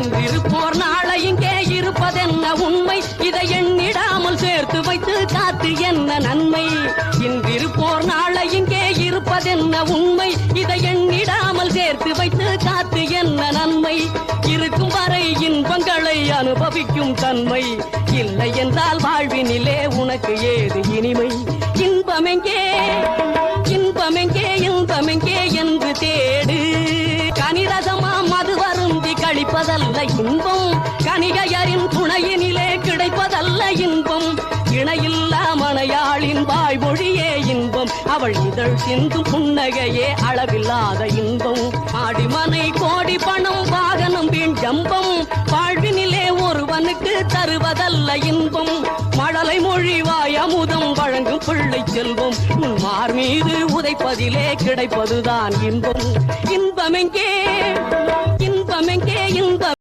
இன்றிருப்போர் நாளை இங்கே இருப்பதென்ன உண்மை இதை எண்ணிடாமல் சேர்த்து வைத்து காத்து என்ன நன்மை இன்றிருப்போர் நாளை இங்கே இருப்பதென்ன உண்மை இதை எண்ணிடாமல் சேர்த்து வைத்து காத்து என்ன நன்மை இருக்கும் வரை இன்பங்களை அனுபவிக்கும் தன்மை இல்லை என்றால் வாழ்வினிலே உனக்கு ஏது இனிமை இன்பமெங்கே இன்பமெங்கே இன்பமெங்கே என்று தேடு கனிரசமா மது வருந்தி கழிப்பதல்ல இன்பம் கனிகையரின் துணையினிலே கிடைப்பதல்ல இன்பம் இணையில்லா மனையாளின் வாய்மொழியே இன்பம் அவள் இதழ் சிந்தும் புன்னகையே அளவில்லாத இன்பம் ஆடிமனை கோடி பணம் வாகனம் வீண் ஜம்பம் வாழ்வினிலே ஒருவனுக்கு தருவதல்ல இன்பம் மழலை மொழிவாய் அமுதம் வழங்கும் பிள்ளை செல்வம் மார் மீது உதைப்பதிலே கிடைப்பதுதான் இன்பம் இன்பமெங்கே இன்பமெங்கே இன்பம்